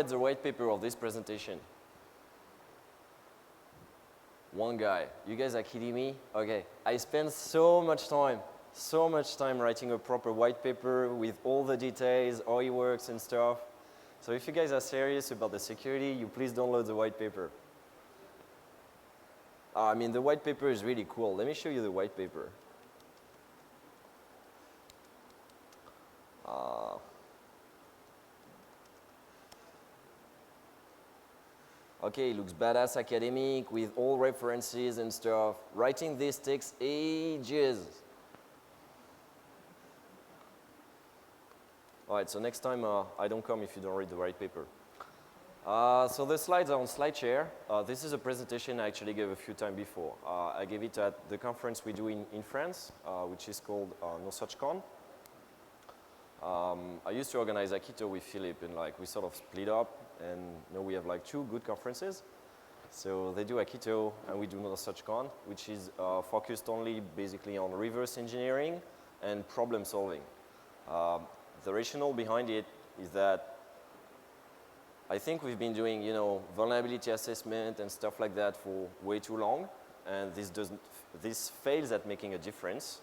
read the white paper of this presentation? One guy. You guys are kidding me? Okay. I spent so much time writing a proper white paper with all the details, how it works and stuff. So if you guys are serious about the security, you please download the white paper. I mean, the white paper is really cool. Let me show you the white paper. Okay, it looks badass academic with all references and stuff. Writing this takes ages. All right, so next time I don't come if you don't read the white paper. So the slides are on SlideShare. This is a presentation I actually gave a few times before. I gave it at the conference we do in France, which is called NullCon. I used to organize Akito with Philip, and like we sort of split up, and now we have like 2 good conferences. So they do Akito, and we do NullCon, which is focused only basically on reverse engineering and problem solving. The rationale behind it is that I think we've been doing, vulnerability assessment and stuff like that for way too long, and this fails at making a difference.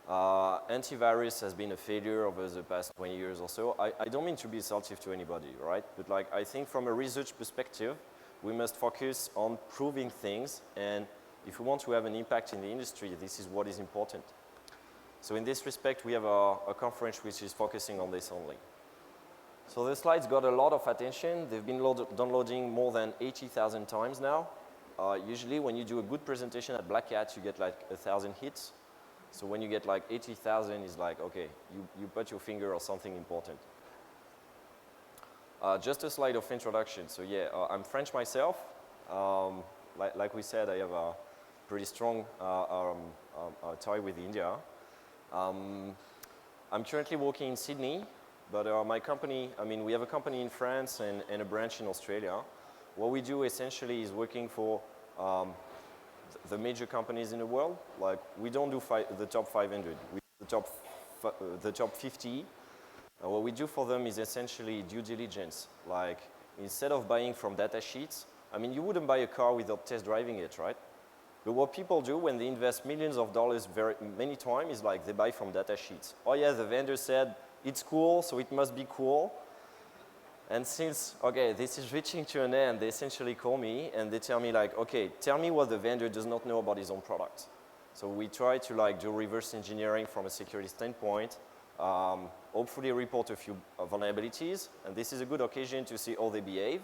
Antivirus has been a failure over the past 20 years or so. I don't mean to be assaultive to anybody, right? But like, I think from a research perspective, we must focus on proving things, and if we want to have an impact in the industry, this is what is important. So in this respect, we have a conference which is focusing on this only. So the slides got a lot of attention. They've been downloading more than 80,000 times now. Usually when you do a good presentation at Black Hat, you get like 1,000 hits. So when you get like 80,000, it's like, okay, you put your finger on something important. Just a slide of introduction. So yeah, I'm French myself. Like we said, I have a pretty strong tie with India. I'm currently working in Sydney, but my company, we have a company in France and a branch in Australia. What we do essentially is working for the major companies in the world. Like, we don't do the top 500, we do the top 50. What we do for them is essentially due diligence. Like, instead of buying from data sheets, you wouldn't buy a car without test driving it, right? But what people do when they invest millions of dollars many times is like they buy from data sheets. Oh yeah, the vendor said it's cool, so it must be cool. And since, okay, this is reaching to an end, they essentially call me and they tell me like, okay, tell me what the vendor does not know about his own product. So we try to like do reverse engineering from a security standpoint, hopefully report a few vulnerabilities, and this is a good occasion to see how they behave.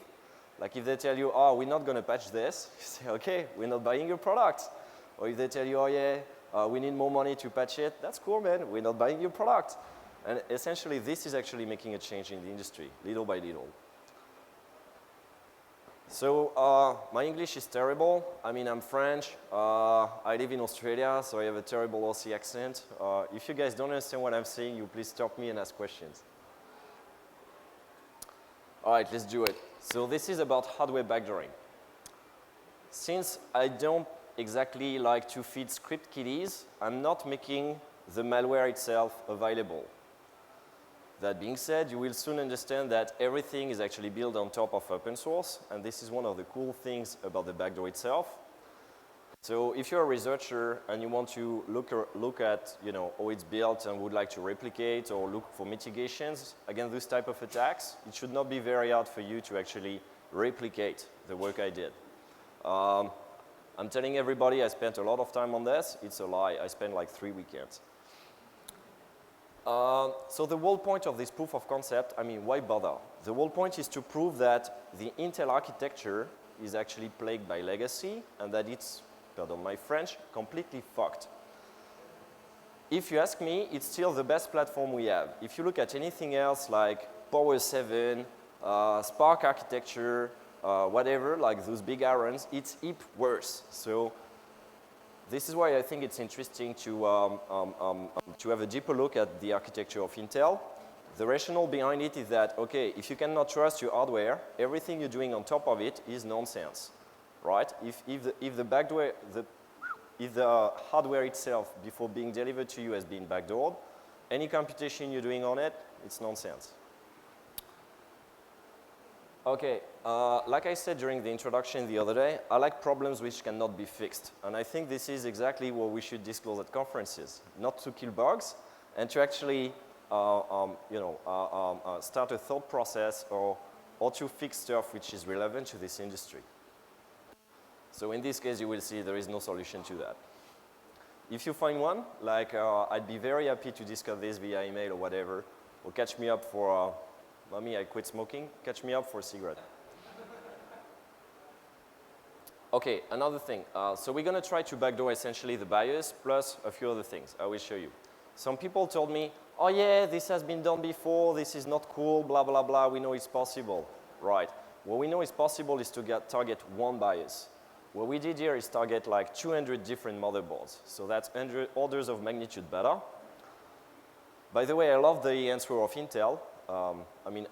Like if they tell you, oh, we're not going to patch this, you say, okay, we're not buying your product. Or if they tell you, oh yeah, we need more money to patch it, that's cool, man, we're not buying your product. And essentially, this is actually making a change in the industry, little by little. So my English is terrible. I'm French. I live in Australia, so I have a terrible Aussie accent. If you guys don't understand what I'm saying, you please stop me and ask questions. All right, let's do it. So this is about hardware backdooring. Since I don't exactly like to feed script kiddies, I'm not making the malware itself available. That being said, you will soon understand that everything is actually built on top of open source, and this is one of the cool things about the backdoor itself. So if you're a researcher and you want to look at how it's built and would like to replicate or look for mitigations against this type of attacks, it should not be very hard for you to actually replicate the work I did. I'm telling everybody I spent a lot of time on this. It's a lie. I spent like 3 weekends. So the whole point of this proof of concept, why bother? The whole point is to prove that the Intel architecture is actually plagued by legacy and that it's, pardon my French, completely fucked. If you ask me, it's still the best platform we have. If you look at anything else like Power 7, Spark architecture, whatever, like those big irons, it's heap worse. So this is why I think it's interesting to have a deeper look at the architecture of Intel. The rationale behind it is that, okay, if you cannot trust your hardware, everything you're doing on top of it is nonsense, right? If the hardware itself, before being delivered to you, has been backdoored, any computation you're doing on it, it's nonsense. Okay, like I said during the introduction the other day, I like problems which cannot be fixed. And I think this is exactly what we should disclose at conferences, not to kill bugs, and to actually start a thought process or to fix stuff which is relevant to this industry. So in this case, you will see there is no solution to that. If you find one, like I'd be very happy to discuss this via email or whatever, or catch me up for Mommy, I quit smoking. Catch me up for a cigarette. Okay, another thing. So we're going to try to backdoor essentially the BIOS plus a few other things. I will show you. Some people told me, oh yeah, this has been done before. This is not cool, blah, blah, blah. We know it's possible. Right. What we know is possible is to target one BIOS. What we did here is target like 200 different motherboards. So that's 100 orders of magnitude better. By the way, I love the answer of Intel. I mean,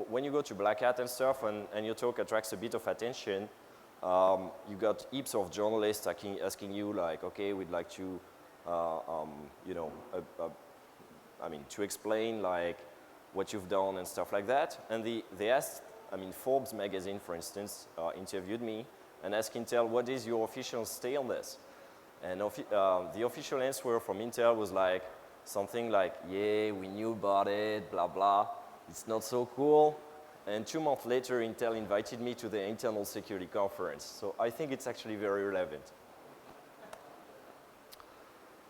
when you go to Black Hat and stuff and your talk attracts a bit of attention, you got heaps of journalists asking you like, okay, we'd like to, to explain like what you've done and stuff like that. And they asked, Forbes magazine, for instance, interviewed me and asked Intel, what is your official stay on this? And the official answer from Intel was like, something like, yeah, we knew about it, blah, blah. It's not so cool. And 2 months later, Intel invited me to the internal security conference. So I think it's actually very relevant.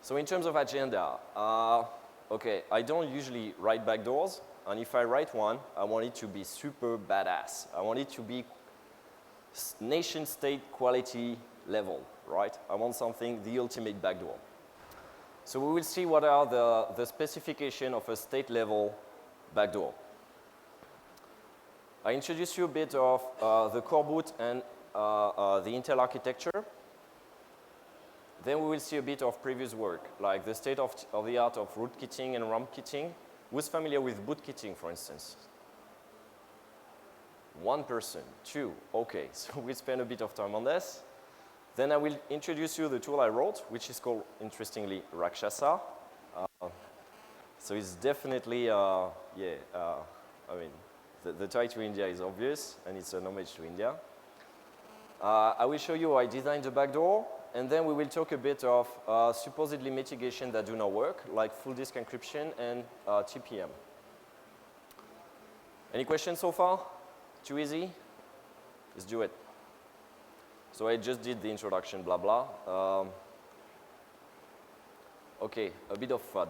So in terms of agenda, okay, I don't usually write backdoors. And if I write one, I want it to be super badass. I want it to be nation-state quality level, right? I want something, the ultimate backdoor. So we will see what are the specification of a state-level backdoor. I introduce you a bit of the Coreboot and the Intel architecture. Then we will see a bit of previous work, like the state of the art of rootkitting and ROM-kitting. Who's familiar with bootkitting, for instance? 1 person, 2, okay. So we'll spend a bit of time on this. Then I will introduce you the tool I wrote, which is called, interestingly, Rakshasa. So it's definitely, the tie to India is obvious, and it's an homage to India. I will show you how I designed the backdoor, and then we will talk a bit of supposedly mitigation that do not work, like full disk encryption and TPM. Any questions so far? Too easy? Let's do it. So I just did the introduction, blah, blah. Okay, a bit of FUD.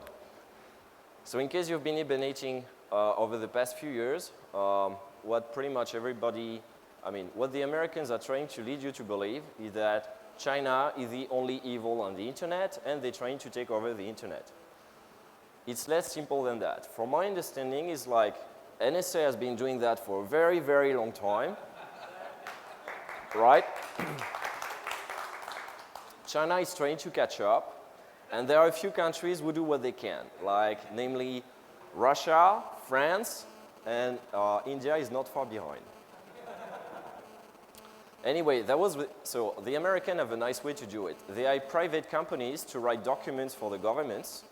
So in case you've been hibernating over the past few years, what pretty much everybody, what the Americans are trying to lead you to believe is that China is the only evil on the internet and they're trying to take over the internet. It's less simple than that. From my understanding, it's like NSA has been doing that for a very, very long time. Right? China is trying to catch up, and there are a few countries who do what they can, like namely Russia, France, and India is not far behind. Anyway, so the Americans have a nice way to do it. They hire private companies to write documents for the governments,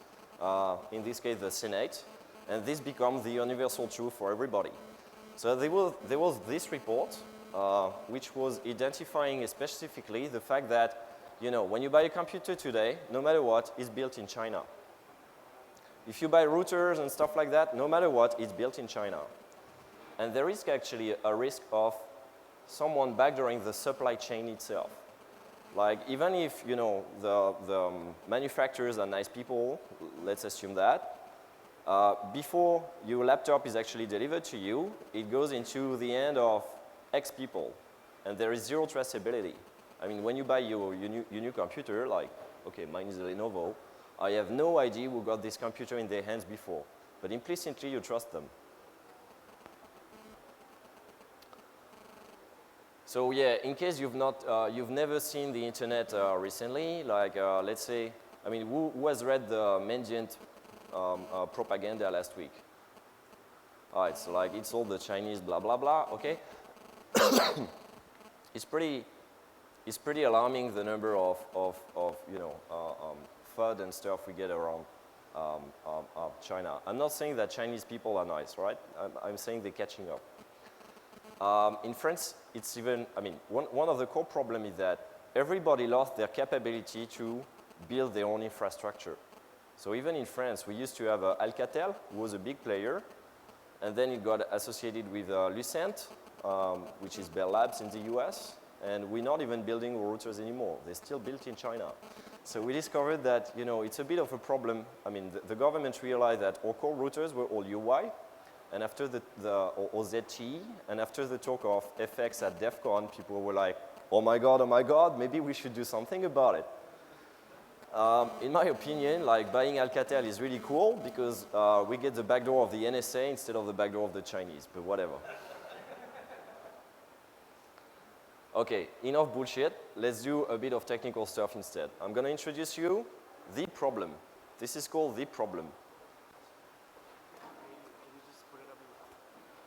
in this case the Senate, and this becomes the universal truth for everybody. So there was this report, which was identifying specifically the fact that, when you buy a computer today, no matter what, it's built in China. If you buy routers and stuff like that, no matter what, it's built in China. And there is actually a risk of someone backdooring the supply chain itself. Like, even if, the manufacturers are nice people, let's assume that, before your laptop is actually delivered to you, it goes into the hand of X people, and there is zero traceability. When you buy your new computer, like, okay, mine is a Lenovo, I have no idea who got this computer in their hands before, but implicitly you trust them. So yeah, in case you've never seen the internet recently, like let's say, who has read the Mendiant propaganda last week? It's like, it's all the Chinese blah, blah, blah, okay? It's pretty alarming, the number of FUD and stuff we get around China. I'm not saying that Chinese people are nice, right? I'm saying they're catching up. In France, it's even, I mean, one of the core problems is that everybody lost their capability to build their own infrastructure. So even in France, we used to have Alcatel, who was a big player, and then it got associated with Lucent, which is Bell Labs in the US, and we're not even building routers anymore. They're still built in China. So we discovered that, you know, it's a bit of a problem. I mean, the government realized that our core routers were all UI, and after or ZTE, and after the talk of FX at DEF CON, people were like, oh my God, maybe we should do something about it. In my opinion, like buying Alcatel is really cool because we get the backdoor of the NSA instead of the backdoor of the Chinese, but whatever. Okay, enough bullshit. Let's do a bit of technical stuff instead. I'm going to introduce you the problem. This is called the problem.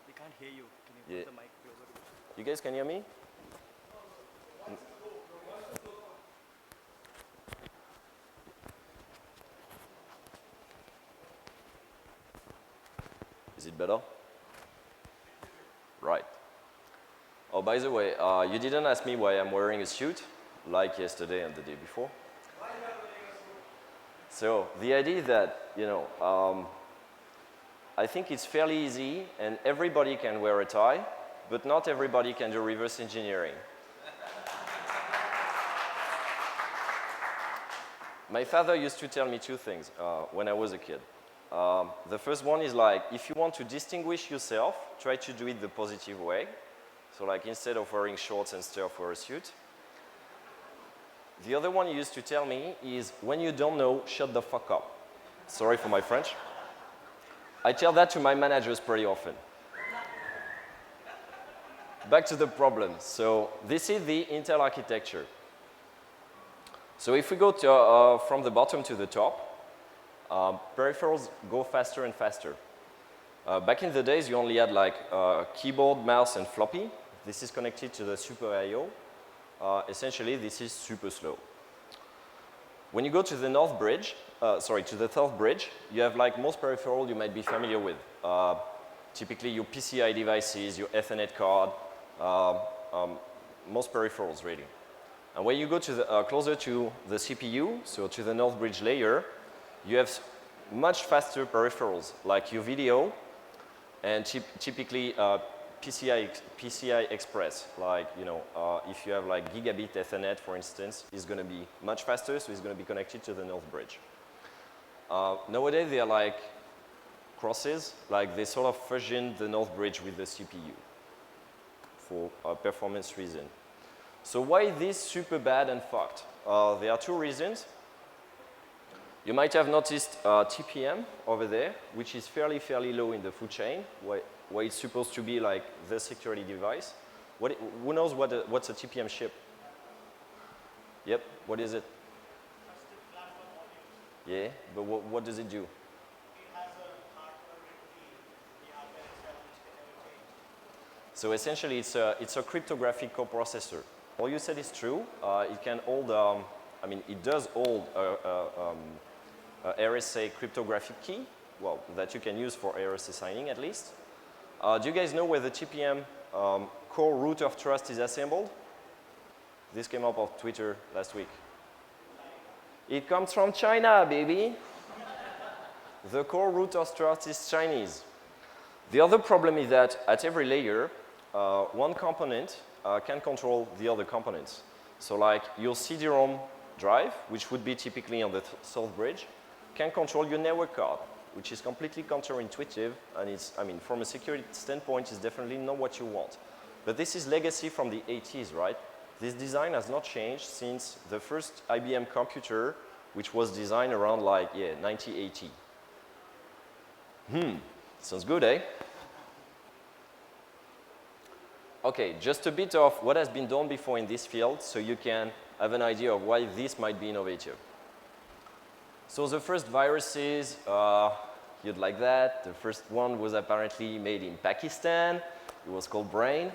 We can't hear you. Can you put the mic closer? You guys can hear me? Is it better? Right. Oh, by the way, you didn't ask me why I'm wearing a suit, like yesterday and the day before. So the idea is that, you know, I think it's fairly easy and everybody can wear a tie, but not everybody can do reverse engineering. My father used to tell me two things when I was a kid. The first one is like, if you want to distinguish yourself, try to do it the positive way. So like instead of wearing shorts and stuff, wear a suit. The other one he used to tell me is, when you don't know, shut the fuck up. Sorry for my French. I tell that to my managers pretty often. Back to the problem. So this is the Intel architecture. So if we go to, from the bottom to the top, peripherals go faster and faster. Back in the days, you only had like keyboard, mouse, and floppy. This is connected to the Super I/O. Essentially, this is super slow. When you go to the north bridge, to the south bridge, you have like most peripherals you might be familiar with. Typically, your PCI devices, your Ethernet card, most peripherals really. And when you go to the, closer to the CPU, so to the north bridge layer, you have much faster peripherals, like your video, and typically PCI Express, like, you know, if you have like gigabit Ethernet, for instance, is going to be much faster, so it's going to be connected to the north bridge. Nowadays, they are like crosses, like they sort of fusion the north bridge with the CPU for performance reason. So why is this super bad and fucked? There are two reasons. You might have noticed TPM over there, which is fairly low in the food chain, where it's supposed to be like the security device. Who knows what's a TPM chip? Yep, what is it? Yeah, but what does it do? It has a hardware key, the hardware itself, which can never change. So essentially, it's a cryptographic coprocessor. All you said is true. It can hold, I mean, it does hold RSA cryptographic key, well, that you can use for RSA signing at least. Do you guys know where the TPM core root of trust is assembled? This came up on Twitter last week. It comes from China, baby. The core root of trust is Chinese. The other problem is that at every layer, one component can control the other components. So like your CD-ROM drive, which would be typically on the south bridge, can control your network card, which is completely counterintuitive, and it's, I mean, from a security standpoint, it's definitely not what you want. But this is legacy from the 80s, right? This design has not changed since the first IBM computer, which was designed around like, 1980. Sounds good, eh? Okay, just a bit of what has been done before in this field, so you can have an idea of why this might be innovative. So the first viruses, you'd like that. The first one was apparently made in Pakistan. It was called Brain.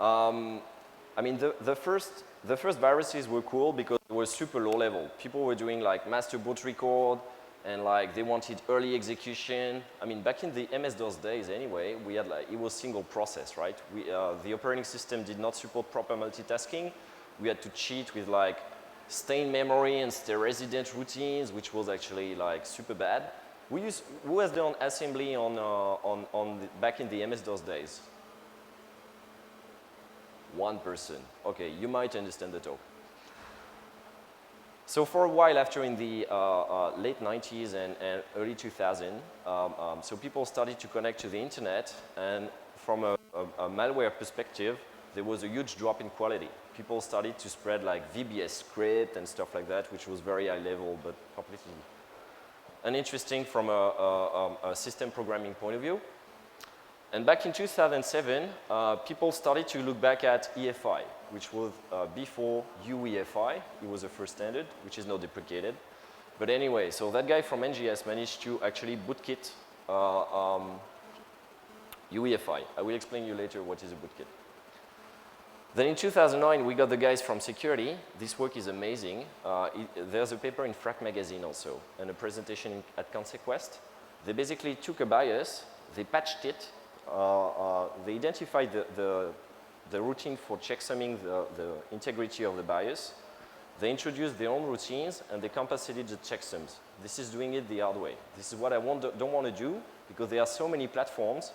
I mean, the first viruses were cool because they were super low level. People were doing like master boot record. and like they wanted early execution. I mean, back in the MS-DOS days anyway, we had like, it was single process, right? The operating system did not support proper multitasking. We had to cheat with like stain memory and stay resident routines, which was actually like super bad. Who has done assembly back in the MS-DOS days? One person. Okay, you might understand the talk. So for a while after in the late 90s and early 2000, so people started to connect to the internet, and from a malware perspective, there was a huge drop in quality. People started to spread like VBS script and stuff like that, which was very high level, but completely uninteresting from a system programming point of view. And back in 2007, people started to look back at EFI, which was before UEFI. It was the first standard, which is now deprecated. But anyway, so that guy from NGS managed to actually bootkit UEFI. I will explain you later what is a bootkit. Then in 2009, we got the guys from security. This work is amazing. There's a paper in Frac magazine also, and a presentation at Consequest. They basically took a BIOS, they patched it, they identified the routine for checksumming the integrity of the BIOS. They introduced their own routines, and they compensated the checksums. This is doing it the hard way. This is what I don't want to do, because there are so many platforms.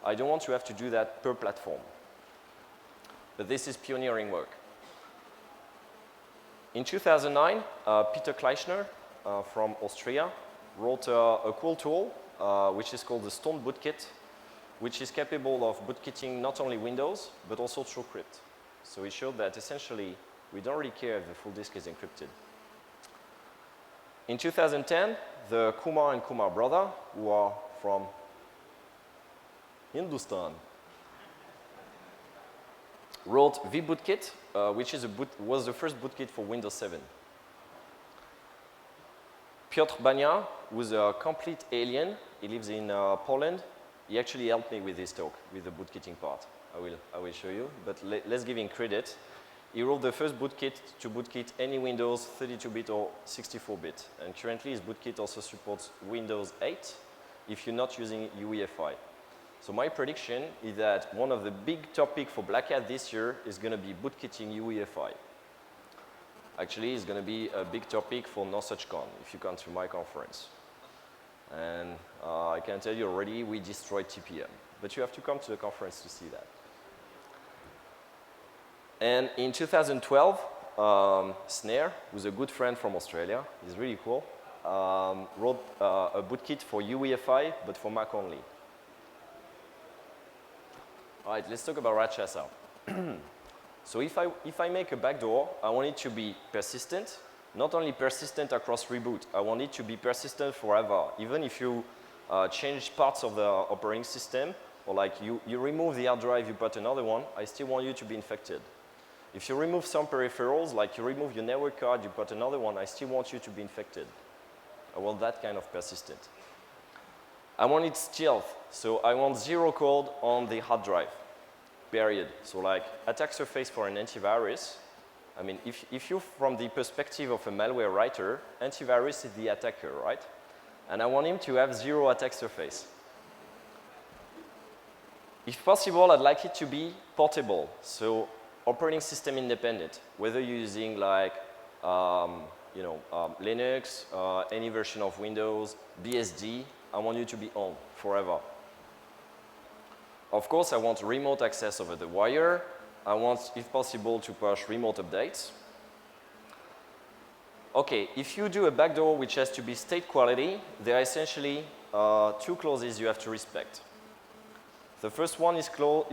I don't want to have to do that per platform. But this is pioneering work. In 2009, Peter Kleichner from Austria wrote a cool tool, which is called the Stone Bootkit, which is capable of bootkitting not only Windows, but also TrueCrypt. So it showed that essentially, we don't really care if the full disk is encrypted. In 2010, the Kumar and Kumar brother, who are from Hindustan, wrote vBootkit, which was the first bootkit for Windows 7. Piotr Bania, who's a complete alien, he lives in Poland. He actually helped me with this talk, with the bootkitting part. I will show you, but let's give him credit. He wrote the first bootkit to bootkit any Windows 32-bit or 64-bit. And currently, his bootkit also supports Windows 8 if you're not using UEFI. So my prediction is that one of the big topics for Black Hat this year is going to be bootkitting UEFI. Actually, it's going to be a big topic for NullCon if you come to my conference. And I can tell you already, we destroyed TPM. But you have to come to the conference to see that. And in 2012, Snare, who's a good friend from Australia, he's really cool, wrote a bootkit for UEFI, but for Mac only. All right, let's talk about Rakshasa. So if I make a backdoor, I want it to be persistent. Not only persistent across reboot, I want it to be persistent forever. Even if you change parts of the operating system, or like you remove the hard drive, you put another one, I still want you to be infected. If you remove some peripherals, like you remove your network card, you put another one, I still want you to be infected. I want that kind of persistent. I want it stealth, so I want zero code on the hard drive, period. So like attack surface for an antivirus, I mean, if you're from the perspective of a malware writer, antivirus is the attacker, right? And I want him to have zero attack surface. If possible, I'd like it to be portable, so operating system independent, whether you're using like Linux, any version of Windows, BSD, I want you to be on forever. Of course, I want remote access over the wire. I want, if possible, to push remote updates. Okay, if you do a backdoor which has to be state quality, there are essentially two clauses you have to respect. The first one is called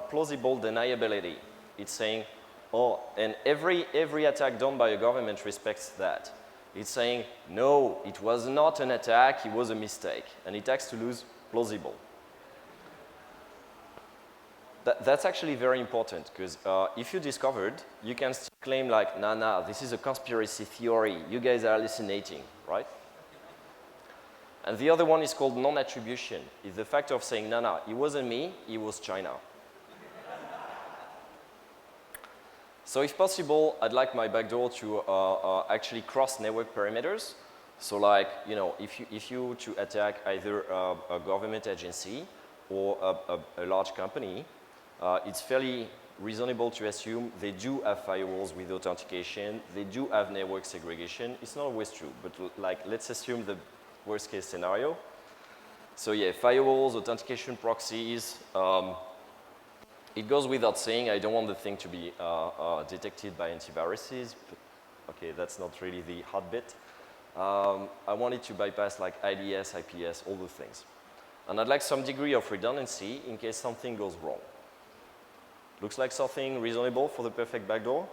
plausible deniability. It's saying, oh, and every attack done by a government respects that. It's saying, no, it was not an attack, it was a mistake. And it has to lose plausible. That's actually very important, because if you discovered, you can still claim like, nah, this is a conspiracy theory. You guys are hallucinating, right? And the other one is called non-attribution. It's the fact of saying, nah, it wasn't me, it was China. So if possible, I'd like my backdoor to actually cross network perimeters. So like, you know, if you to attack either a government agency or a large company, it's fairly reasonable to assume they do have firewalls with authentication, they do have network segregation. It's not always true, but like, let's assume the worst case scenario. So yeah, firewalls, authentication proxies, it goes without saying, I don't want the thing to be detected by antiviruses, but okay, that's not really the hot bit. I want it to bypass like IDS, IPS, all those things. And I'd like some degree of redundancy in case something goes wrong. Looks like something reasonable for the perfect backdoor?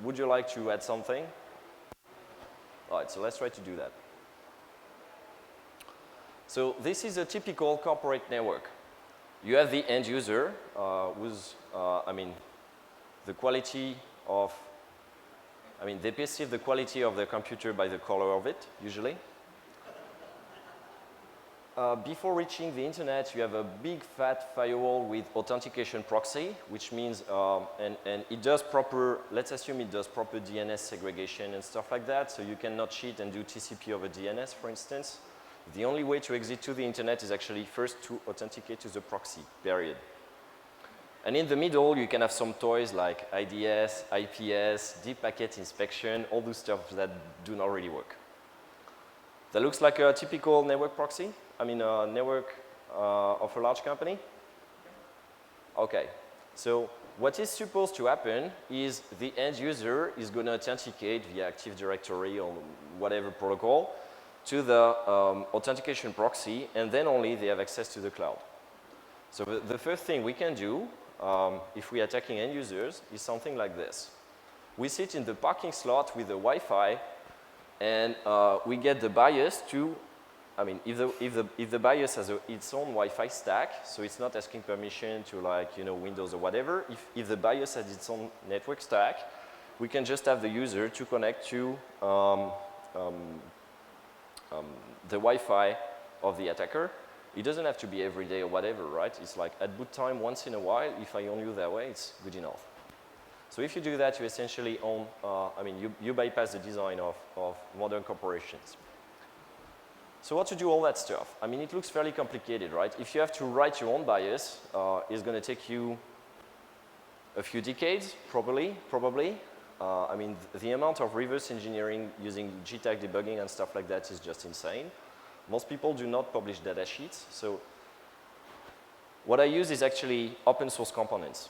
Would you like to add something? All right, so let's try to do that. So this is a typical corporate network. You have the end user who's, I mean, the quality of, I mean, they perceive the quality of their computer by the color of it, usually. Before reaching the internet, you have a big fat firewall with authentication proxy, which means, and it does proper, let's assume it does proper DNS segregation and stuff like that, so you cannot cheat and do TCP over DNS, for instance. The only way to exit to the internet is actually first to authenticate to the proxy, period. And in the middle, you can have some toys like IDS, IPS, deep packet inspection, all those stuff that do not really work. That looks like a typical network proxy. I mean, a network of a large company? Okay, so what is supposed to happen is the end user is going to authenticate via Active Directory or whatever protocol to the authentication proxy, and then only they have access to the cloud. So the first thing we can do, if we're attacking end users, is something like this. We sit in the parking slot with the Wi-Fi, and we get the BIOS to, I mean, if the BIOS has its own Wi-Fi stack, so it's not asking permission to like, you know, Windows or whatever, if the BIOS has its own network stack, we can just have the user to connect to the Wi-Fi of the attacker. It doesn't have to be every day or whatever, right? It's like at boot time, once in a while, if I own you that way, it's good enough. So if you do that, you essentially own, I mean, you bypass the design of modern corporations. So what to do all that stuff? I mean, it looks fairly complicated, right? If you have to write your own BIOS, it's going to take you a few decades, probably. I mean, the amount of reverse engineering using GTAG debugging and stuff like that is just insane. Most people do not publish data sheets. So what I use is actually open source components.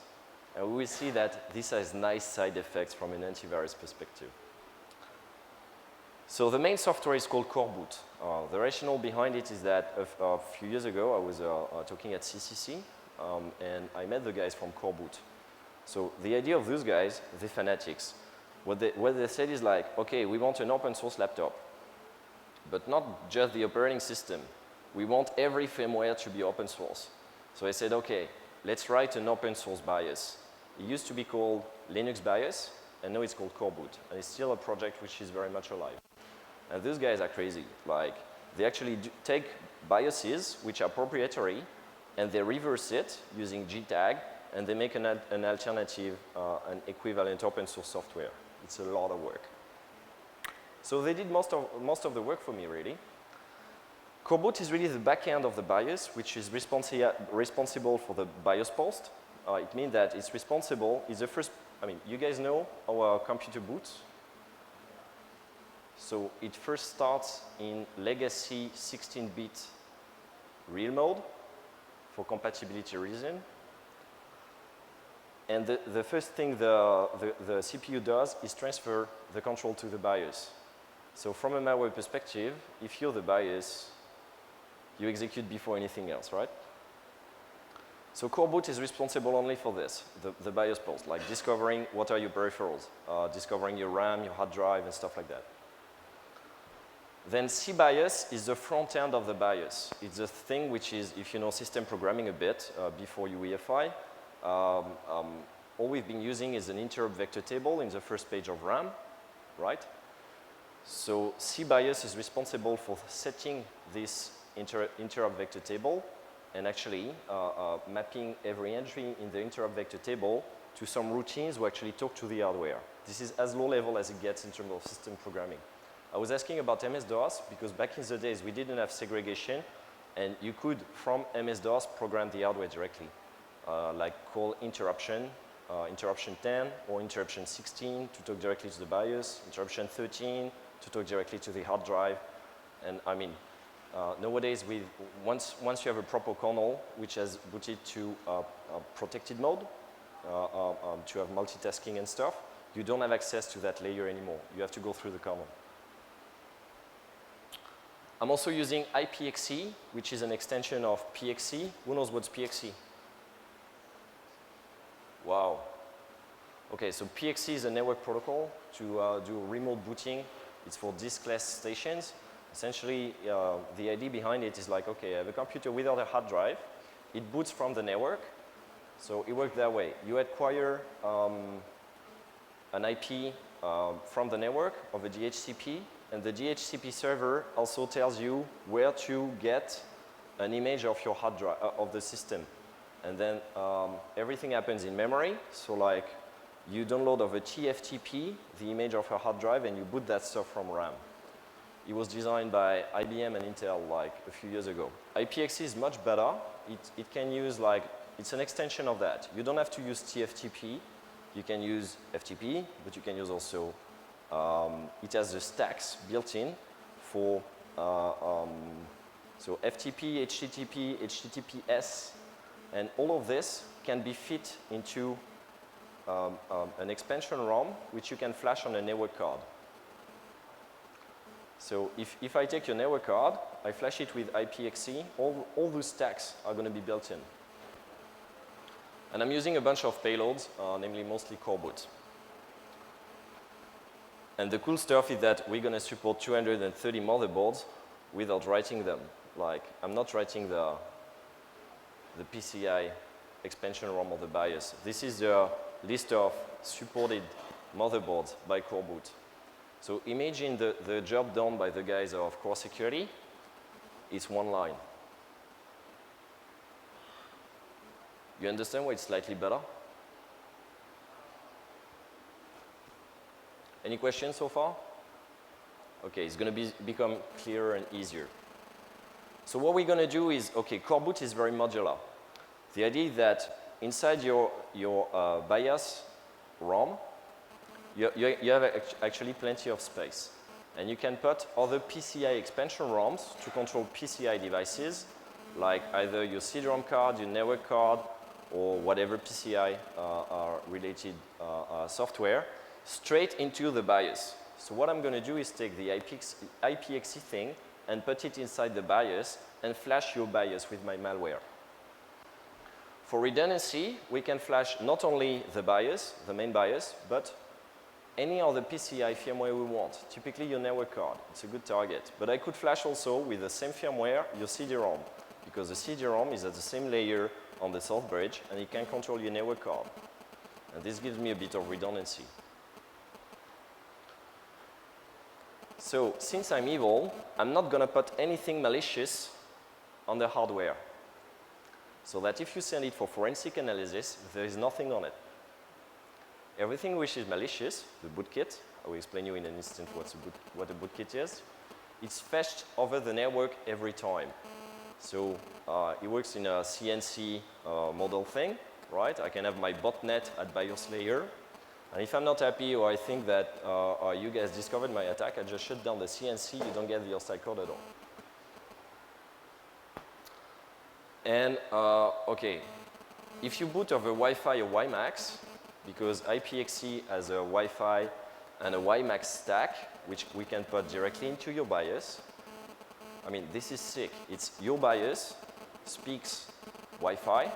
And we will see that this has nice side effects from an antivirus perspective. So the main software is called Coreboot. The rationale behind it is that a few years ago, I was talking at CCC, and I met the guys from Coreboot. So the idea of those guys, they're fanatics. What they said is like, okay, we want an open source laptop, but not just the operating system. We want every firmware to be open source. So I said, okay, let's write an open source BIOS. It used to be called Linux BIOS, and now it's called Coreboot. And it's still a project which is very much alive. And those guys are crazy. Like, they actually take BIOSes, which are proprietary, and they reverse it using GTAG, and they make an alternative, an equivalent open source software. It's a lot of work. So they did most of the work for me, really. Coreboot is really the back end of the BIOS, which is responsible for the BIOS post. It means that it's responsible, it's the first, I mean, you guys know our computer boots. So it first starts in legacy 16-bit real mode for compatibility reason. And the first thing the CPU does is transfer the control to the BIOS. So from a malware perspective, if you're the BIOS, you execute before anything else, right? So Coreboot is responsible only for this, the BIOS post, like discovering what are your peripherals, discovering your RAM, your hard drive, and stuff like that. Then CBIOS is the front end of the BIOS. It's a thing which is, if you know system programming a bit before UEFI, all we've been using is an interrupt vector table in the first page of RAM, right? So CBIOS is responsible for setting this interrupt vector table and actually mapping every entry in the interrupt vector table to some routines who actually talk to the hardware. This is as low level as it gets in terms of system programming. I was asking about MS-DOS because back in the days we didn't have segregation, and you could, from MS-DOS, program the hardware directly, like call interruption 10 or interruption 16 to talk directly to the BIOS, interruption 13 to talk directly to the hard drive. And I mean, nowadays, once you have a proper kernel which has booted to a protected mode, to have multitasking and stuff, you don't have access to that layer anymore. You have to go through the kernel. I'm also using IPXE, which is an extension of PXE. Who knows what's PXE? Wow. Okay, so PXE is a network protocol to do remote booting. It's for diskless stations. Essentially, the idea behind it is like, okay, I have a computer without a hard drive. It boots from the network. So it works that way. You acquire an IP from the network of a DHCP, and the DHCP server also tells you where to get an image of your hard drive, of the system. And then everything happens in memory. So like, you download over TFTP the image of a hard drive, and you boot that stuff from RAM. It was designed by IBM and Intel like a few years ago. IPXE is much better. It can use like, it's an extension of that. You don't have to use TFTP. You can use FTP, but you can use also, it has the stacks built in for, so FTP, HTTP, HTTPS, and all of this can be fit into an expansion ROM, which you can flash on a network card. So if I take your network card, I flash it with IPXE, all those stacks are going to be built in. And I'm using a bunch of payloads, namely mostly Coreboot. And the cool stuff is that we're going to support 230 motherboards without writing them. Like, I'm not writing the PCI expansion ROM or the BIOS. This is the list of supported motherboards by Coreboot. So imagine the job done by the guys of core security. It's one line. You understand why it's slightly better? Any questions so far? Okay, it's going to become clearer and easier. So what we're going to do is, okay, Coreboot is very modular. The idea is that inside your BIOS ROM, you have actually plenty of space. And you can put other PCI expansion ROMs to control PCI devices, like either your CD-ROM card, your network card, or whatever PCI related software, straight into the BIOS. So what I'm going to do is take the IPXE thing and put it inside the BIOS and flash your BIOS with my malware. For redundancy, we can flash not only the BIOS, the main BIOS, but any other PCI firmware we want. Typically your network card, it's a good target. But I could flash also with the same firmware your CD-ROM, because the CD-ROM is at the same layer on the south bridge, and it can control your network card. And this gives me a bit of redundancy. So since I'm evil, I'm not going to put anything malicious on the hardware, so that if you send it for forensic analysis, there is nothing on it. Everything which is malicious, the bootkit, I will explain you in an instant what a bootkit is, it's fetched over the network every time. So it works in a CNC model thing, right? I can have my botnet at BIOS layer. And if I'm not happy or I think that you guys discovered my attack, I just shut down the CNC, you don't get the hostile code at all. And okay, if you boot over Wi-Fi or WiMAX, because IPXE has a Wi-Fi and a WiMAX stack, which we can put directly into your BIOS. I mean, this is sick. It's your BIOS speaks Wi-Fi,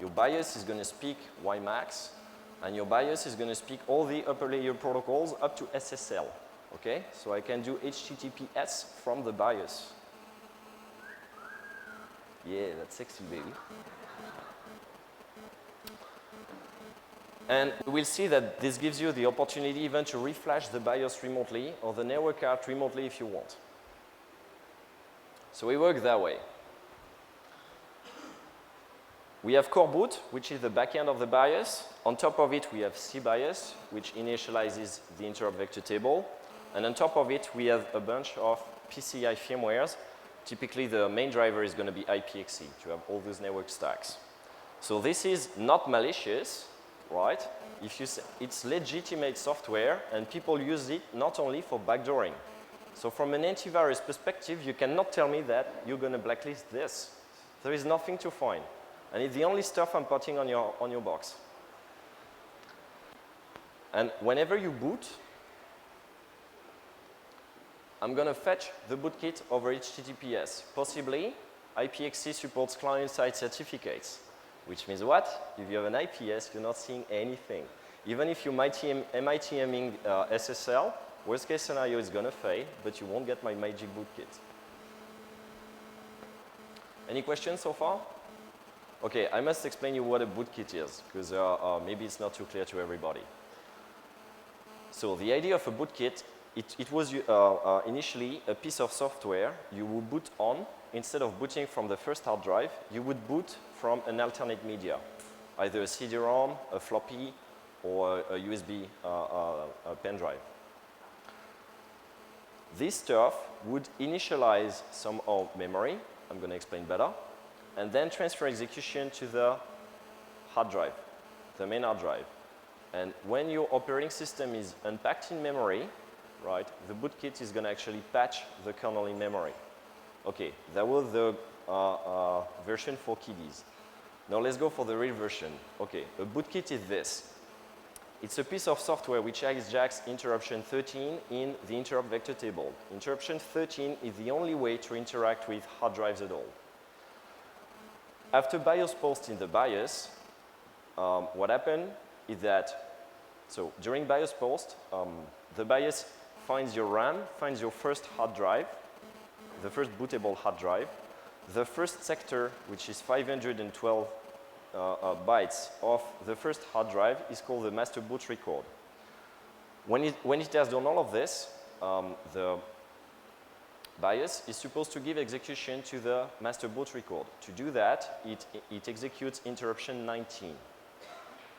your BIOS is going to speak WiMAX, and your BIOS is going to speak all the upper layer protocols up to SSL. Okay? So I can do HTTPS from the BIOS. Yeah, that's sexy, baby. And we'll see that this gives you the opportunity even to reflash the BIOS remotely or the network card remotely if you want. So we work that way. We have Coreboot, which is the backend of the BIOS. On top of it, we have CBIOS, which initializes the interrupt vector table. And on top of it, we have a bunch of PCI firmwares. Typically, the main driver is going to be IPXE to have all those network stacks. So this is not malicious, right? It's legitimate software, and people use it not only for backdooring. So from an antivirus perspective, you cannot tell me that you're going to blacklist this. There is nothing to find. And it's the only stuff I'm putting on your box. And whenever you boot, I'm going to fetch the bootkit over HTTPS. Possibly, IPXE supports client-side certificates, which means what? If you have an IPS, you're not seeing anything. Even if you MITMing SSL, worst case scenario is going to fail, but you won't get my magic bootkit. Any questions so far? Okay, I must explain you what a bootkit is, because maybe it's not too clear to everybody. So the idea of a bootkit, it was initially a piece of software you would boot on. Instead of booting from the first hard drive, you would boot from an alternate media, either a CD-ROM, a floppy, or a USB pen drive. This stuff would initialize some memory, I'm going to explain better, and then transfer execution to the hard drive, the main hard drive. And when your operating system is unpacked in memory, right, the bootkit is going to actually patch the kernel in memory. Okay, that was the version for kiddies. Now let's go for the real version. Okay, a bootkit is this. It's a piece of software which hijacks interruption 13 in the interrupt vector table. Interruption 13 is the only way to interact with hard drives at all. After BIOS post in the BIOS, what happened is that, so during BIOS post, the BIOS finds your RAM, finds your first hard drive, the first bootable hard drive. The first sector, which is 512 bytes of the first hard drive, is called the master boot record. When it has done all of this, the BIOS is supposed to give execution to the master boot record. To do that, it executes interruption 19.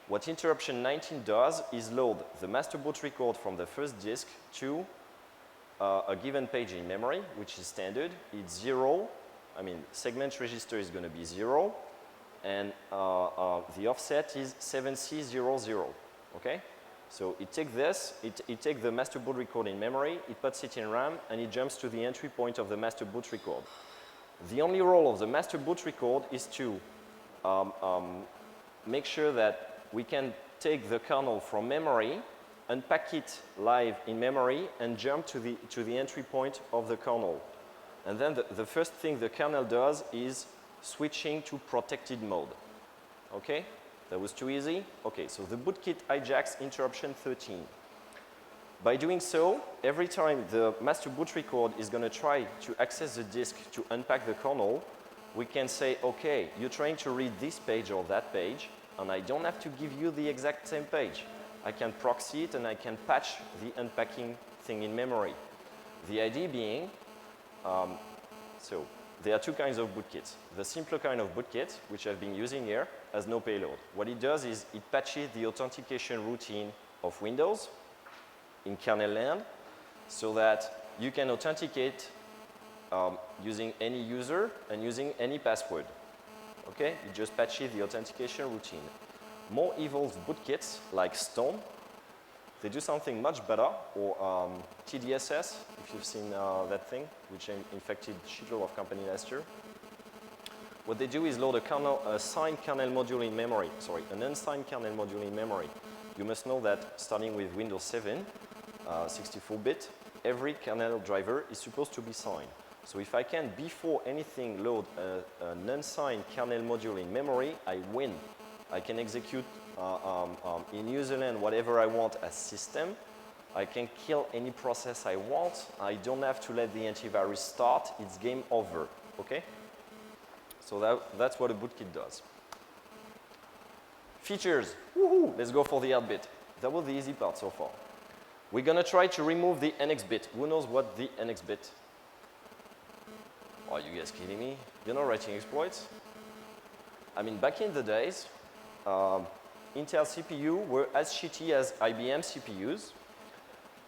What interruption 19 does is load the master boot record from the first disk to a given page in memory, which is standard. It's 0. I mean, segment register is going to be 0, and the offset is 7C00. Okay? So it takes this, it takes the master boot record in memory, it puts it in RAM, and it jumps to the entry point of the master boot record. The only role of the master boot record is to make sure that we can take the kernel from memory, unpack it live in memory, and jump to the entry point of the kernel. And then the first thing the kernel does is switching to protected mode. Okay? That was too easy? Okay, so the bootkit hijacks interruption 13. By doing so, every time the master boot record is going to try to access the disk to unpack the kernel, we can say, okay, you're trying to read this page or that page, and I don't have to give you the exact same page. I can proxy it and I can patch the unpacking thing in memory. The idea being, so there are two kinds of bootkits. The simpler kind of bootkit, which I've been using here, has no payload. What it does is it patches the authentication routine of Windows in kernel land so that you can authenticate using any user and using any password. Okay? It just patches the authentication routine. More evolved bootkits, like Stone, they do something much better, or TDSS, if you've seen that thing, which infected shitload of company last year. What they do is load a signed kernel module in memory, sorry, an unsigned kernel module in memory. You must know that starting with Windows 7, 64-bit, every kernel driver is supposed to be signed. So if I can, before anything, load an unsigned kernel module in memory, I win. I can execute in userland whatever I want as system. I can kill any process I want. I don't have to let the antivirus start. It's game over. Okay? So that's what a bootkit does. Features. Woohoo! Let's go for the hard bit. That was the easy part so far. We're going to try to remove the NX bit. Who knows what the NX bit? Are you guys kidding me? You're not writing exploits? I mean, back in the days, Intel CPU were as shitty as IBM CPUs,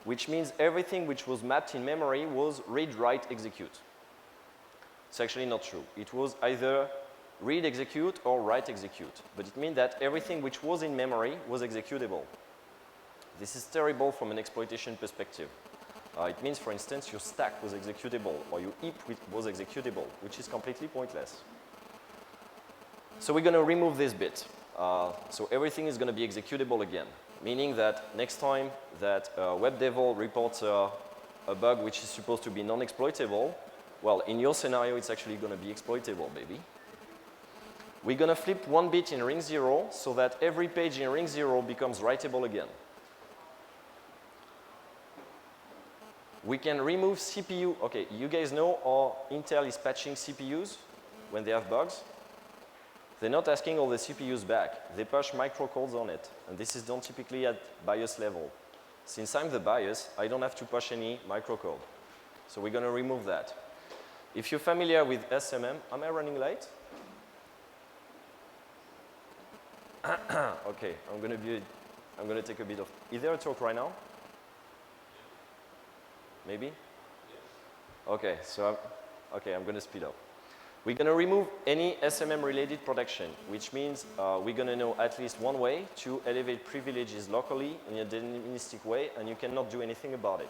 which means everything which was mapped in memory was read, write, execute. It's actually not true. It was either read, execute, or write, execute. But it means that everything which was in memory was executable. This is terrible from an exploitation perspective. It means, for instance, your stack was executable, or your heap was executable, which is completely pointless. So we're going to remove this bit. So everything is going to be executable again, meaning that next time that web devel reports a bug which is supposed to be non-exploitable, well, in your scenario, it's actually going to be exploitable, baby. We're going to flip one bit in ring 0 so that every page in ring 0 becomes writable again. We can remove CPU. Okay, you guys know how Intel is patching CPUs when they have bugs? They're not asking all the CPUs back. They push microcodes on it. And this is done typically at BIOS level. Since I'm the BIOS, I don't have to push any microcode. So we're going to remove that. If you're familiar with SMM, am I running late? Okay, I'm going to take a bit of, is there a talk right now? Maybe? Okay, so I'm going to speed up. We're going to remove any SMM-related protection, which means we're going to know at least one way to elevate privileges locally in a deterministic way, and you cannot do anything about it.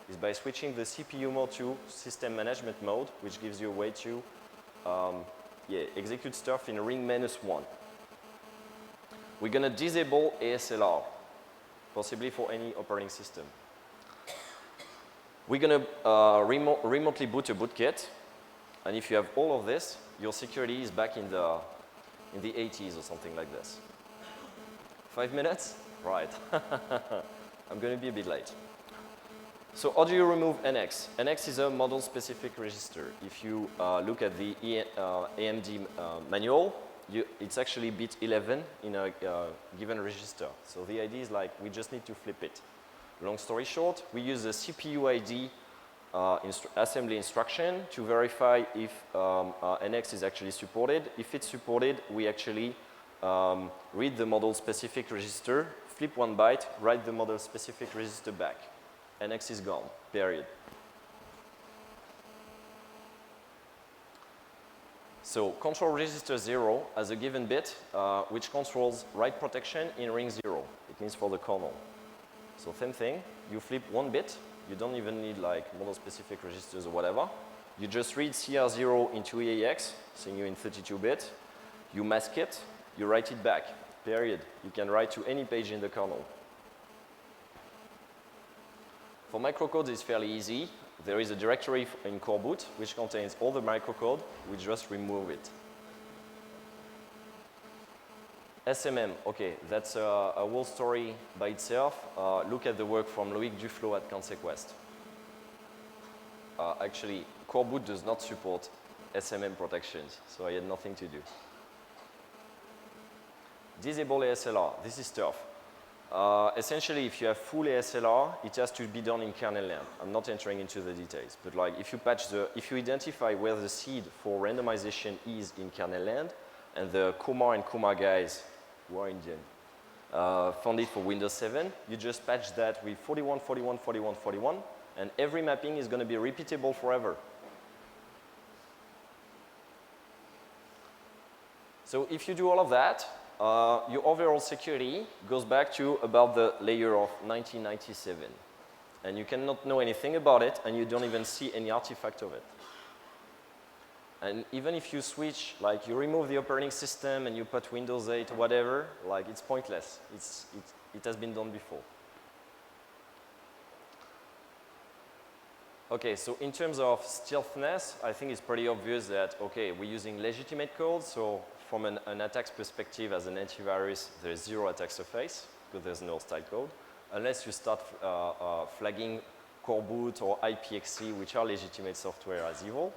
It's by switching the CPU mode to system management mode, which gives you a way to execute stuff in ring -1. We're going to disable ASLR, possibly for any operating system. We're going to remotely boot a bootkit. And if you have all of this, your security is back in the 80s or something like this. 5 minutes? Right. I'm going to be a bit late. So how do you remove NX? NX is a model-specific register. If you look at the AMD manual, it's actually bit 11 in a given register. So the idea is like we just need to flip it. Long story short, we use the CPU ID assembly instruction to verify if NX is actually supported. If it's supported, we actually read the model-specific register, flip 1 byte, write the model-specific register back. NX is gone, period. So control register 0 as a given bit, which controls write protection in ring 0. It means for the kernel. So same thing, you flip 1 bit. You don't even need like model-specific registers or whatever. You just read CR0 into EAX, saying you're in 32-bit. You mask it, you write it back, period. You can write to any page in the kernel. For microcodes, it's fairly easy. There is a directory in Coreboot which contains all the microcode. We just remove it. SMM, okay, that's a whole story by itself. Look at the work from Loïc Duflo at Consequest. Actually, Coreboot does not support SMM protections, so I had nothing to do. Disable ASLR, this is tough. Essentially, if you have full ASLR, it has to be done in kernel land. I'm not entering into the details, but like if you identify where the seed for randomization is in kernel land, and the Kumar and Kumar guys who are Indian found it for Windows 7, you just patch that with 41, 41, 41, 41, and every mapping is going to be repeatable forever. So if you do all of that, your overall security goes back to about the layer of 1997. And you cannot know anything about it, and you don't even see any artifact of it. And even if you switch, like you remove the operating system and you put Windows 8 or whatever, like it's pointless. It has been done before. Okay, so in terms of stealthiness, I think it's pretty obvious that, okay, we're using legitimate code, so from an attack's perspective as an antivirus, there's 0 attack surface, because there's no style code, unless you start flagging Coreboot or IPXC, which are legitimate software, as evil.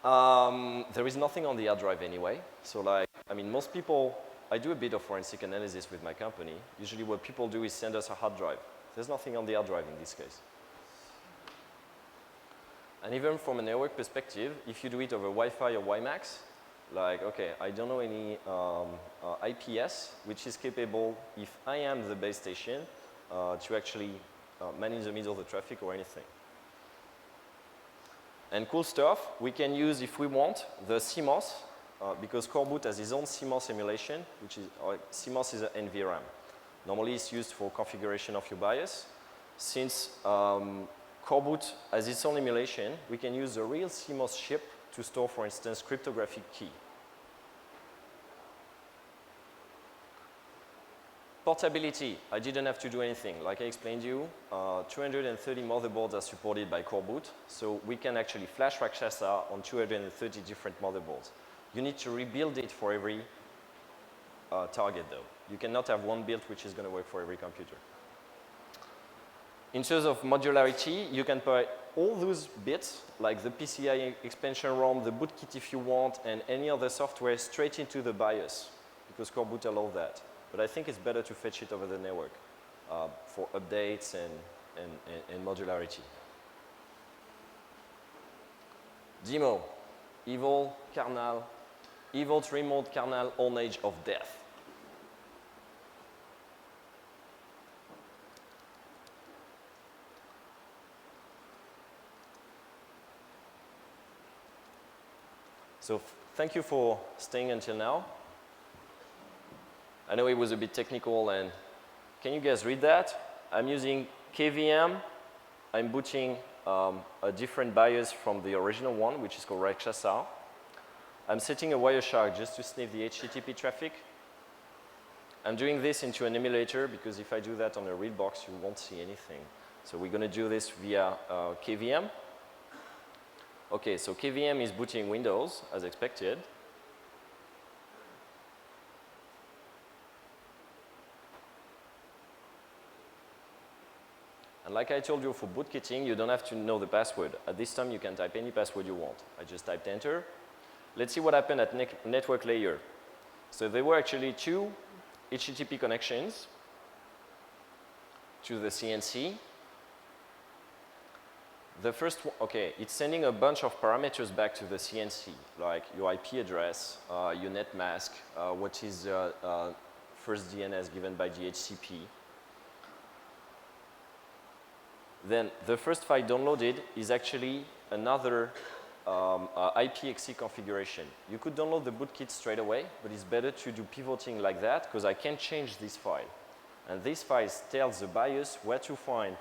There is nothing on the hard drive anyway, so like, I mean, most people, I do a bit of forensic analysis with my company. Usually what people do is send us a hard drive. There's nothing on the hard drive in this case. And even from a network perspective, if you do it over Wi-Fi or WiMAX, Like, okay, I don't know any IPS, which is capable, if I am the base station, to actually man in the middle of the traffic or anything. And cool stuff, we can use, if we want, the CMOS, because Coreboot has its own CMOS emulation, which is, CMOS is an NVRAM. Normally it's used for configuration of your BIOS. Since Coreboot has its own emulation, we can use the real CMOS chip to store, for instance, cryptographic key. Portability, I didn't have to do anything. Like I explained to you, 230 motherboards are supported by Coreboot, so we can actually flash Rakshasa on 230 different motherboards. You need to rebuild it for every target though. You cannot have one build which is going to work for every computer. In terms of modularity, you can put all those bits, like the PCI expansion ROM, the bootkit if you want, and any other software straight into the BIOS, because Coreboot allows that. But I think it's better to fetch it over the network for updates and modularity. Demo, evil kernel, evil remote kernel on edge of death. So thank you for staying until now. I know it was a bit technical, and can you guys read that? I'm using KVM. I'm booting a different BIOS from the original one, which is called Rakshasa. I'm setting a Wireshark just to sniff the HTTP traffic. I'm doing this into an emulator because if I do that on a read box, you won't see anything. So we're going to do this via KVM. Okay, so KVM is booting Windows, as expected. And like I told you, for bootkitting, you don't have to know the password. At this time, you can type any password you want. I just typed enter. Let's see what happened at network layer. So there were actually two HTTP connections to the CNC. The first one, okay, it's sending a bunch of parameters back to the CNC, like your IP address, your net mask, what is first DNS given by DHCP. Then the first file downloaded is actually another IPXE configuration. You could download the bootkit straight away, but it's better to do pivoting like that because I can change this file. And this file tells the BIOS where to find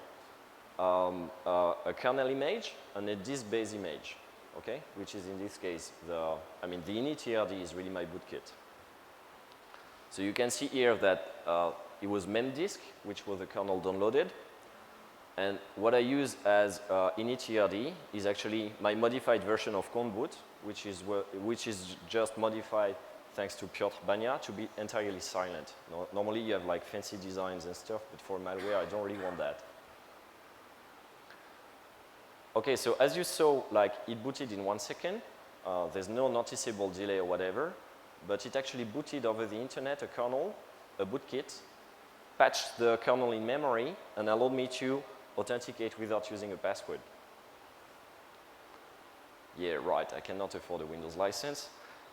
a kernel image and a disk-based image, okay? Which is in this case, the init.trd is really my bootkit. So you can see here that it was memdisk, which was the kernel downloaded. And what I use as init.trd is actually my modified version of Coreboot, which is just modified thanks to Piotr Bania to be entirely silent. Normally you have like fancy designs and stuff, but for malware I don't really want that. Okay, so as you saw, like it booted in 1 second. There's no noticeable delay or whatever, but it actually booted over the internet a kernel, a bootkit, patched the kernel in memory, and allowed me to authenticate without using a password. Yeah, right, I cannot afford a Windows license.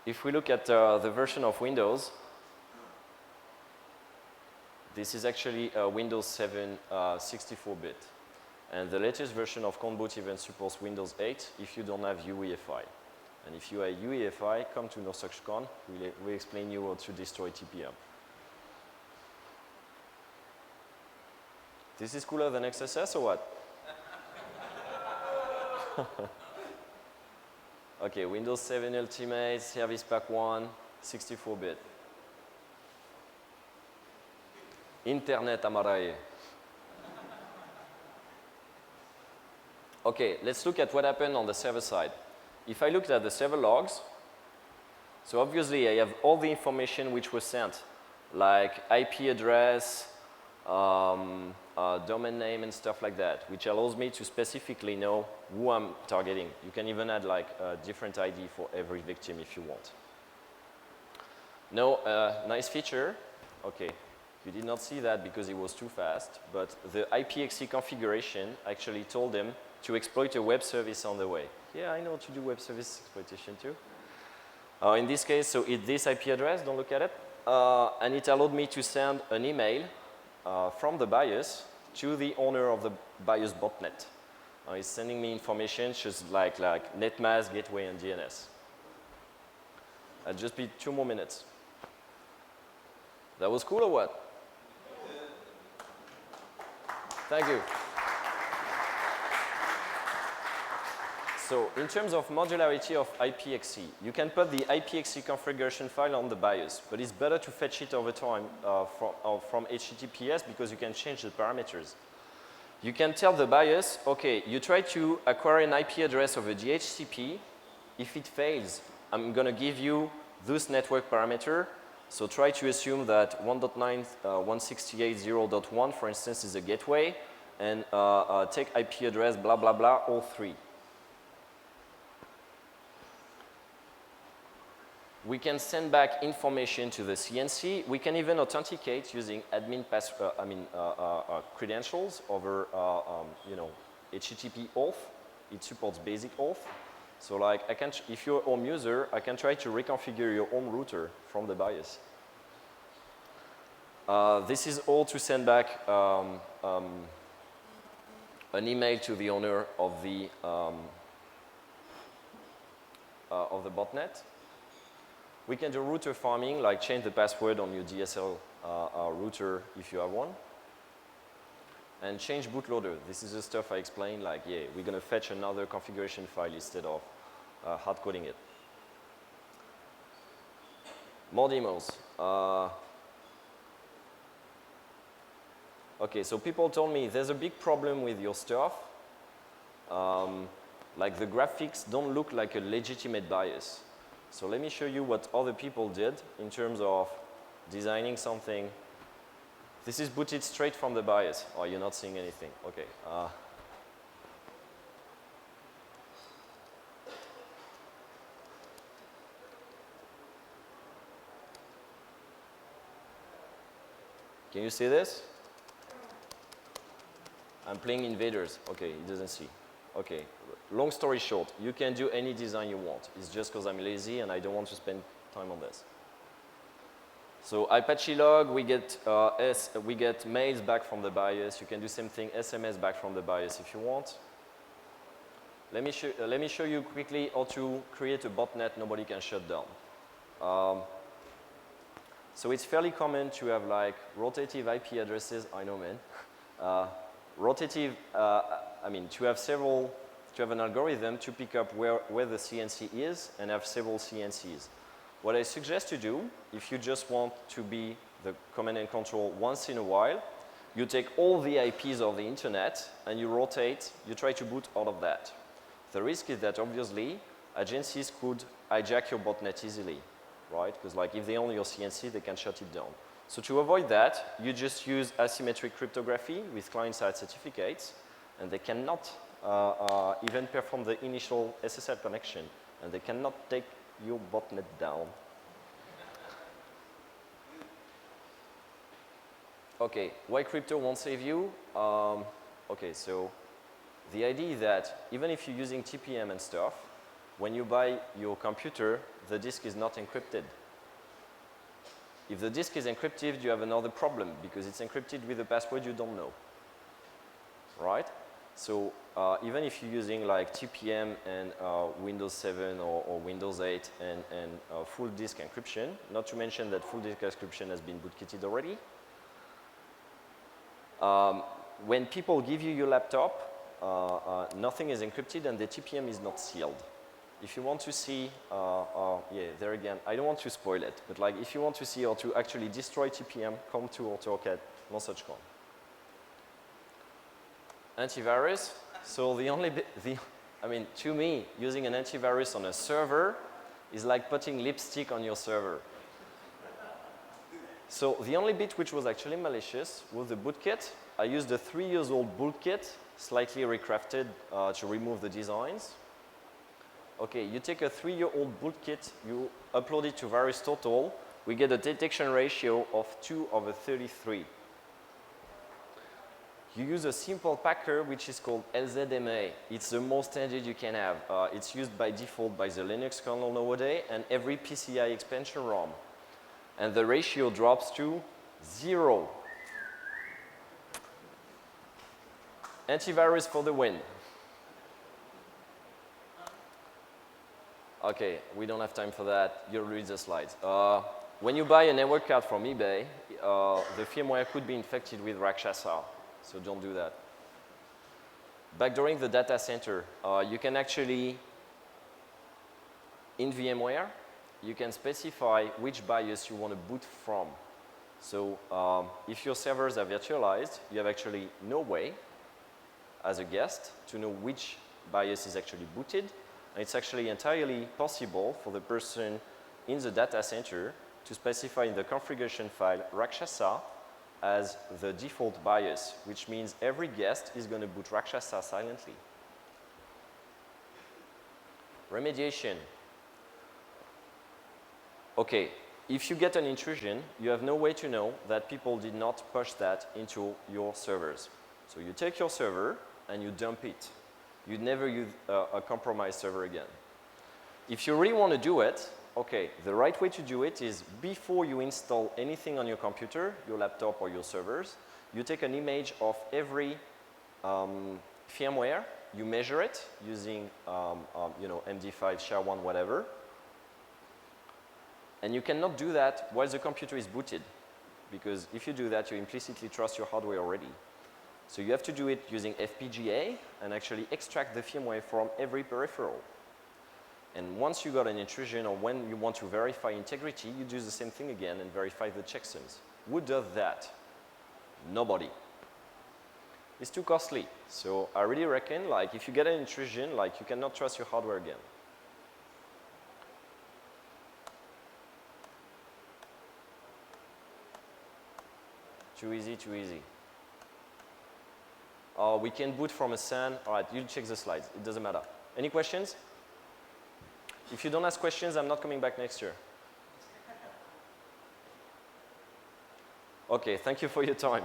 If we look at the version of Windows, this is actually a Windows 7 64-bit. And the latest version of Coreboot even supports Windows 8 if you don't have UEFI. And if you have UEFI, come to NullCon. We'll explain you how to destroy TPM. This is cooler than XSS or what? Okay, Windows 7 Ultimate, Service Pack 1, 64-bit. Internet amaraye. Okay, let's look at what happened on the server side. If I looked at the server logs, so obviously I have all the information which was sent, like IP address, domain name and stuff like that, which allows me to specifically know who I'm targeting. You can even add like a different ID for every victim if you want. Now, nice feature. Okay, you did not see that because it was too fast, but the IPXE configuration actually told them to exploit a web service on the way. Yeah, I know how to do web service exploitation too. In this case, so it's this IP address, don't look at it. And it allowed me to send an email from the BIOS to the owner of the BIOS botnet. It's sending me information just like netmask, gateway, and DNS. I'll just be 2 more minutes. That was cool or what? Thank you. So in terms of modularity of IPXE, you can put the IPXE configuration file on the BIOS, but it's better to fetch it over time from HTTPS because you can change the parameters. You can tell the BIOS, okay, you try to acquire an IP address over DHCP. If it fails, I'm going to give you this network parameter. So try to assume that 1.9.168.0.1, for instance, is a gateway, and take IP address, blah, blah, blah, all 3. We can send back information to the CNC. We can even authenticate using admin credentials over HTTP auth. It supports basic auth. So like if you're a home user, I can try to reconfigure your home router from the BIOS. This is all to send back an email to the owner of the botnet. We can do router farming, like change the password on your DSL router if you have one. And change bootloader. This is the stuff I explained, like, yeah, we're going to fetch another configuration file instead of hard coding it. More demos. Okay, so people told me there's a big problem with your stuff. Like the graphics don't look like a legitimate BIOS. So let me show you what other people did in terms of designing something. This is booted straight from the BIOS. Oh, you're not seeing anything. Okay. Can you see this? I'm playing Invaders. Okay, it doesn't see. Okay, long story short, you can do any design you want. It's just because I'm lazy and I don't want to spend time on this. So Apache log, we get mails back from the BIOS. You can do same thing, SMS back from the BIOS if you want. Let me show you quickly how to create a botnet nobody can shut down. So it's fairly common to have like rotative IP addresses. I know, man. To have an algorithm to pick up where the CNC is and have several CNCs. What I suggest to do, if you just want to be the command and control once in a while, you take all the IPs of the internet and you rotate, you try to boot out of that. The risk is that obviously agencies could hijack your botnet easily, right? Because like if they own your CNC, they can shut it down. So to avoid that, you just use asymmetric cryptography with client-side certificates, and they cannot even perform the initial SSL connection, and they cannot take your botnet down. Okay, why crypto won't save you? Okay, so the idea is that even if you're using TPM and stuff, when you buy your computer, the disk is not encrypted. If the disk is encrypted, you have another problem because it's encrypted with a password you don't know, right? So even if you're using like TPM and Windows 7 or Windows 8 and full disk encryption, not to mention that full disk encryption has been bootkitted already, when people give you your laptop, nothing is encrypted and the TPM is not sealed. If you want to see, yeah, there again, I don't want to spoil it, but like if you want to see how to actually destroy TPM, come to AutoCAD, NullCon. Antivirus. So the only bit, to me, using an antivirus on a server is like putting lipstick on your server. So the only bit which was actually malicious was the bootkit. I used a 3-year-old bootkit, slightly recrafted to remove the designs. Okay, you take a 3-year-old bootkit, you upload it to VirusTotal, we get a detection ratio of 2/33. you use a simple packer which is called LZMA. It's the most standard you can have. It's used by default by the Linux kernel nowadays and every PCI expansion ROM. And the ratio drops to 0. Antivirus for the win. Okay, we don't have time for that. You'll read the slides. When you buy a network card from eBay, the firmware could be infected with Rakshasa, so don't do that. Backdooring the data center. You can actually, in VMware, you can specify which BIOS you want to boot from. So if your servers are virtualized, you have actually no way, as a guest, to know which BIOS is actually booted. And it's actually entirely possible for the person in the data center to specify in the configuration file Rakshasa as the default BIOS, which means every guest is going to boot Rakshasa silently. Remediation. Okay, if you get an intrusion, you have no way to know that people did not push that into your servers. So you take your server and you dump it. You'd never use a compromised server again. If you really want to do it, okay, the right way to do it is before you install anything on your computer, your laptop or your servers, you take an image of every firmware, you measure it using you know, MD5, SHA-1, whatever, and you cannot do that while the computer is booted, because if you do that, you implicitly trust your hardware already. So you have to do it using FPGA and actually extract the firmware from every peripheral. And once you got an intrusion or when you want to verify integrity, you do the same thing again and verify the checksums. Who does that? Nobody. It's too costly. So I really reckon, like, if you get an intrusion, like, you cannot trust your hardware again. Too easy, too easy. We can boot from a SAN. All right, you check the slides. It doesn't matter. Any questions? If you don't ask questions, I'm not coming back next year. Okay, thank you for your time.